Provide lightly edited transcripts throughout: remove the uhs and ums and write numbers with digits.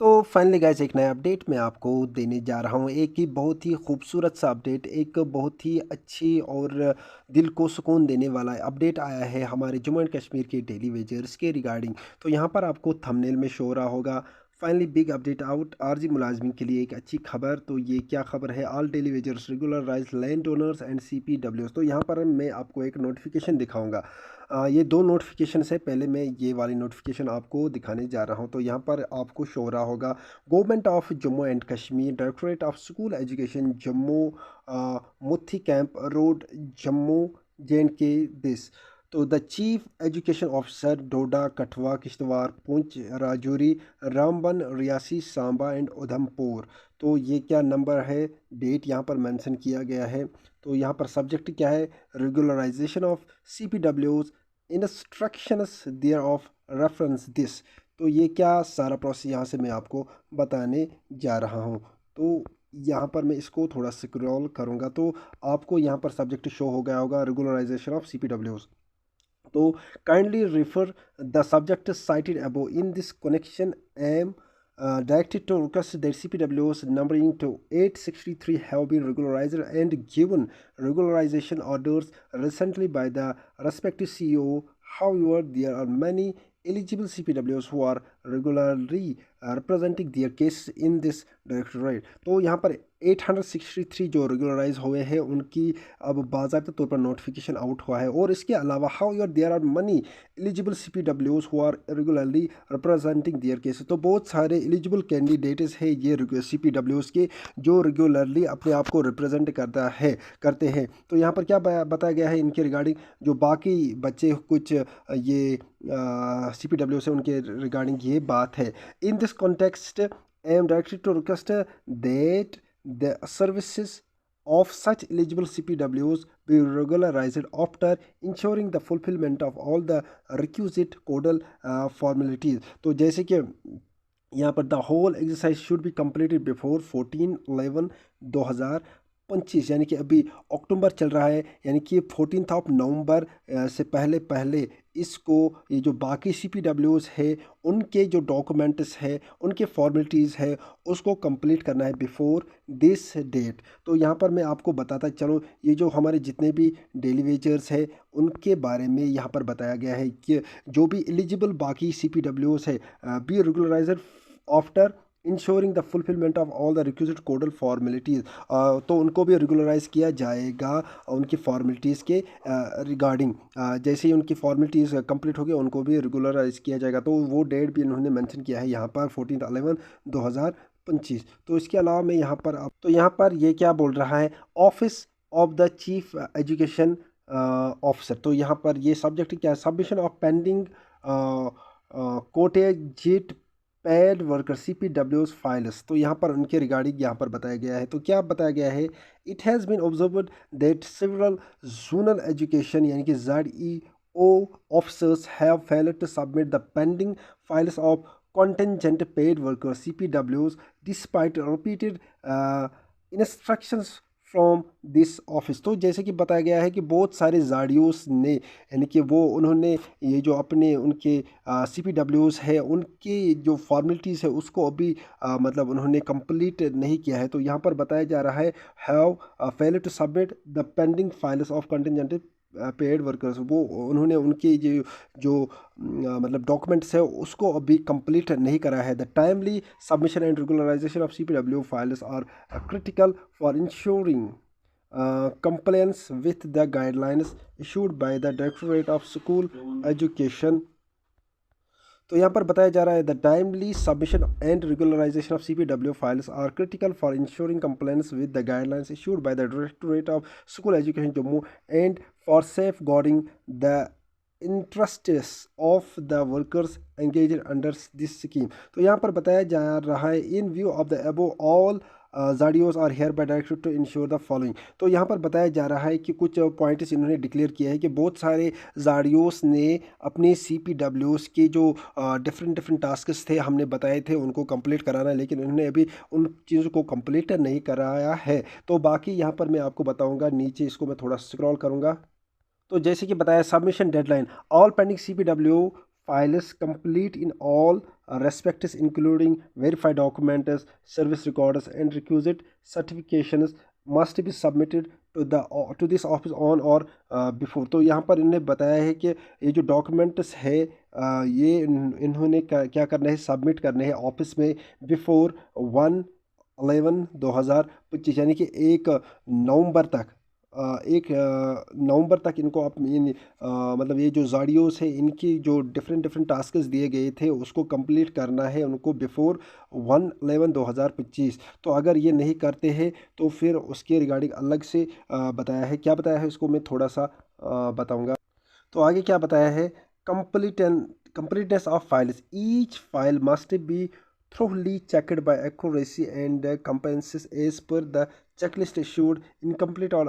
तो finally guys एक नया अपडेट मैं आपको देने जा रहा हूँ। एक ही बहुत ही खूबसूरत सा अपडेट, एक बहुत ही अच्छी और दिल को सुकून देने वाला अपडेट आया है हमारे जम्मू एंड कश्मीर के डेली वेजर्स के रिगार्डिंग। तो यहाँ पर आपको थंबनेल में शो हो रहा होगा, finally big update out RG मुलाजमिन के लिए एक अच्छी खबर। तो ये क्या खबर है? All daily wagers regularize land owners and CPWs। तो यहाँ पर मैं आपको एक नोटिफिकेशन दिखाऊंगा। ये दो नोटिफिकेशन है। पहले मैं ये वाली नोटिफिकेशन आपको दिखाने जा रहा हूँ। तो यहाँ पर आपको शो हो रहा होगा, government of Jammu and Kashmir, directorate of school education Jammu, Muthi camp road, Jammu, JNK this. तो the chief education officer Doda, Kathua, Kishtwar, Poonch, Rajouri, Ramban, Reasi, Samba and Udhampur. तो ये क्या नंबर है, डेट यहाँ पर मेंशन किया गया है। तो यहाँ पर सब्जेक्ट क्या है? Regularization of CPWs, instructions there of reference this. तो ये क्या सारा प्रोसेस यहाँ से मैं आपको बताने जा रहा हूँ। तो यहाँ पर मैं इसको थोड़ा स्क्रॉल करूँगा तो आपको यहाँ पर सब्जेक्ट शो हो गया होगा, रेगुलराइजेशन ऑफ CPWs। तो kindly refer the subject cited above in this connection am directed to request that CPWs numbering to 863 have been regularized and given regularization orders recently by the respective CEO. However, there are many eligible CPWs who are regularly representing their case in this directorate। तो यहाँ पर 863 जो regularise हुए हैं उनकी अब बाज़ाब्ता तौर पर नोटिफिकेशन आउट हुआ है। और इसके अलावा however there are many eligible CPWs who are regularly representing their cases. तो बहुत सारे एलिजिबल कैंडिडेट्स हैं ये CPWs के, जो रेगुलरली अपने आप को रिप्रेजेंट करते हैं। तो यहाँ पर क्या बताया गया है इनके रिगार्डिंग, जो बाकी बच्चे कुछ ये CPW से उनके रिगार्डिंग ये बात है। In this context I am directed to request that the services of such eligible CPWs be regularized after ensuring the fulfillment of all the requisite codal formalities। तो जैसे कि यहाँ पर the whole exercise should be completed before 14/11/2025, यानी कि अभी अक्टूबर चल रहा है, यानी कि 14 नवंबर से पहले पहले इसको, ये जो बाकी CPWs है उनके जो डॉक्यूमेंट्स है, उनके फॉर्मेलिटीज़ है, उसको कंप्लीट करना है बिफोर दिस डेट। तो यहाँ पर मैं आपको बताता चलो, ये जो हमारे जितने भी डेली वेजर्स है उनके बारे में यहाँ पर बताया गया है कि जो भी एलिजिबल बाकी CPWs है be regulariser after ensuring the fulfilment of all the requisite codal formalities. तो उनको भी रेगुलराइज किया जाएगा उनकी फॉर्मेलिटीज़ के रिगार्डिंग। जैसे ही उनकी फॉर्मेलिटीज़ कंप्लीट हो गई उनको भी रेगुलराइज किया जाएगा। तो वो डेट भी इन्होंने मेंशन किया है यहाँ पर 14/11/2025। तो इसके अलावा मैं यहाँ पर तो यहाँ पर ये क्या बोल रहा है, office of the chief education officer. तो यहाँ पर ये सब्जेक्ट क्या है, submission of pending contingent paid worker CPWs files. तो यहाँ पर उनके रिगार्डिंग यहाँ पर बताया गया है। तो क्या बताया गया है, it has been observed that several zonal education यानी कि ZEO officers have failed to submit the pending files of contingent paid workers CPWs despite repeated instructions from this office. तो जैसे कि बताया गया है कि बहुत सारे जाडियोस ने, यानी कि वो उन्होंने ये जो अपने उनके CPWs है उनकी जो फॉर्मेलिटीज़ है उसको अभी मतलब उन्होंने कंप्लीट नहीं किया है। तो यहाँ पर बताया जा रहा है, have fail to submit the pending files of contingent paid workers. वो उन्होंने उनकी जो मतलब डॉक्यूमेंट्स है उसको अभी कंप्लीट नहीं करा है। The timely submission and regularization of CPW files are critical for ensuring compliance with the guidelines issued by the Directorate of School Education। तो यहाँ पर बताया जा रहा है, the timely submission and regularization of CPW files are critical for ensuring compliance with the guidelines issued by the directorate of school education Jammu and for safeguarding the interests of the workers engaged under this scheme। तो यहाँ पर बताया जा रहा है, in view of the above all जाडियोज are hereby directed to ensure the following. तो यहाँ पर बताया जा रहा है कि कुछ पॉइंट्स इन्होंने डिक्लेयर किया है कि बहुत सारे जाडियोस ने अपने CPWs के जो डिफरेंट टास्क्स थे हमने बताए थे उनको कंप्लीट कराना, लेकिन उन्होंने अभी उन चीज़ों को कंप्लीट नहीं कराया है। तो बाकी यहाँ पर मैं आपको बताऊँगा, नीचे इसको मैं थोड़ा स्क्रॉल करूँगा। तो जैसे कि बताया, submission deadline all pending CPW files complete in all respects including verified documents, service records, and requisite certifications must be submitted to this office on और बिफोर। तो यहाँ पर इन्होंने बताया है कि ये जो डॉक्यूमेंट्स है ये इन्होंने क्या करना है, सबमिट करने हैं ऑफिस में बिफोर 1/11/2025, यानी कि 1 नवंबर तक 1 नवंबर तक इनको मतलब ये जो जाडियोस है इनकी जो डिफरेंट डिफरेंट टास्क्स दिए गए थे उसको कंप्लीट करना है उनको बिफोर 1/11/2025। तो अगर ये नहीं करते हैं तो फिर उसके रिगार्डिंग अलग से बताया है। क्या बताया है इसको मैं थोड़ा सा बताऊंगा। तो आगे क्या बताया है, complete completeness of files, each file must be thoroughly checked by accuracy and compliance as per the checklist issued. Incomplete or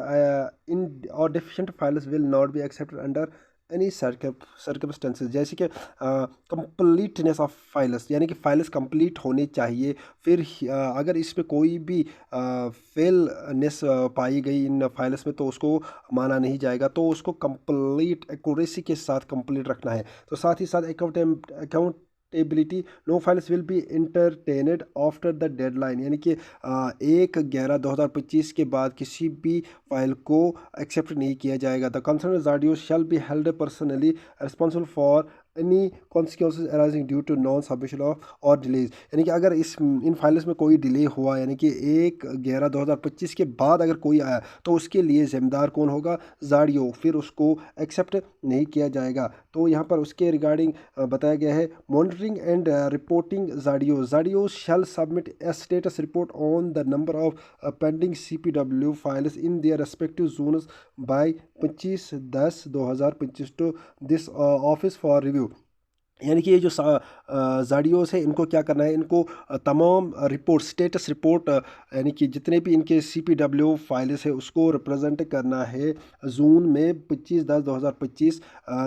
deficient files will not be accepted under any circumstances। जैसे कि कंप्लीटनेस ऑफ फाइल्स, यानी कि files complete होने चाहिए। फिर अगर इसमें कोई भी फेलनेस पाई गई इन फाइल्स में तो उसको माना नहीं जाएगा, तो उसको कंप्लीट एक्यूरेसी के साथ कंप्लीट रखना है। तो साथ ही साथ accountability, no files will be entertained after the deadline, यानी कि 1/11/2025 के बाद किसी भी फाइल को एक्सेप्ट नहीं किया जाएगा। The concern audio shall be held personally responsible for any consequences arising due to non submission of और डिलेज, यानी कि अगर इन फाइल्स में कोई डिले हुआ, यानी कि 1/11/2025 के बाद अगर कोई आया तो उसके लिए जिम्मेदार कौन होगा, जाडियो, फिर उसको एक्सेप्ट नहीं किया जाएगा। तो यहाँ पर उसके रिगार्डिंग बताया गया है, monitoring and reporting ZEO shall submit a status report on the number of pending CPW files in their respective zones by 25/10/2025 to this office for review. यानी कि ये जो जाडियोस है इनको क्या करना है, इनको तमाम रिपोर्ट, स्टेटस रिपोर्ट, यानी कि जितने भी इनके CPW फाइल्स है उसको रिप्रेजेंट करना है जून में 25/10/2025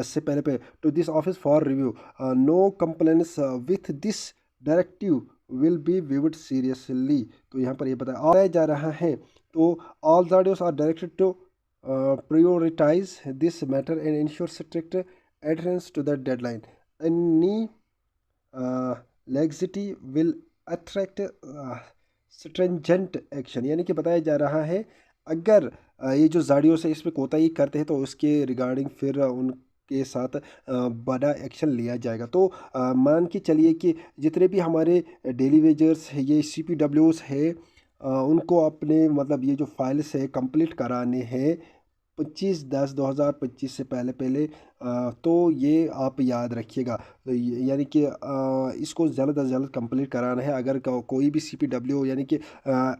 से पहले to this office for review. No complaints with this directive will be viewed seriously. तो यहाँ पर ये बताया जा रहा है, तो ऑल जाडियोस are directed to prioritize this matter and ensure strict adherence to the deadline. Any laxity will attract stringent action, यानी कि बताया जा रहा है अगर ये जो जाडियों से इसमें कोताही करते हैं तो उसके रिगार्डिंग फिर उनके साथ बड़ा एक्शन लिया जाएगा। तो मान के चलिए कि जितने भी हमारे डेली वेजर्स है, ये CPWs है, उनको अपने मतलब ये जो फाइल्स है कंप्लीट कराने हैं 25/10/2025 से पहले पहले। तो ये आप याद रखिएगा, तो यानी कि इसको जल्द से जल्द कंप्लीट कराना है। अगर कोई भी CPW, यानी कि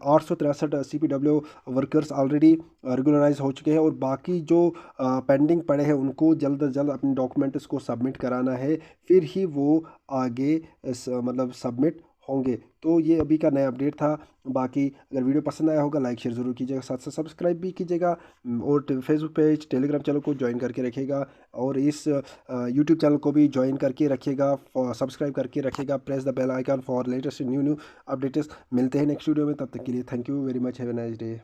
863 CPW वर्कर्स ऑलरेडी रेगुलराइज हो चुके हैं और बाकी जो पेंडिंग पड़े हैं उनको जल्द से जल्द अपने डॉक्यूमेंट्स को सबमिट कराना है, फिर ही वो आगे मतलब सबमिट होंगे। तो ये अभी का नया अपडेट था। बाकी अगर वीडियो पसंद आया होगा लाइक शेयर ज़रूर कीजिएगा, साथ साथ सब्सक्राइब भी कीजिएगा और फेसबुक पेज, टेलीग्राम चैनल को ज्वाइन करके रखिएगा और इस यूट्यूब चैनल को भी ज्वाइन करके रखिएगा, सब्सक्राइब करके रखिएगा। Press the bell icon for latest new updates. मिलते हैं नेक्स्ट वीडियो में, तब तक के लिए thank you very much, have a nice day.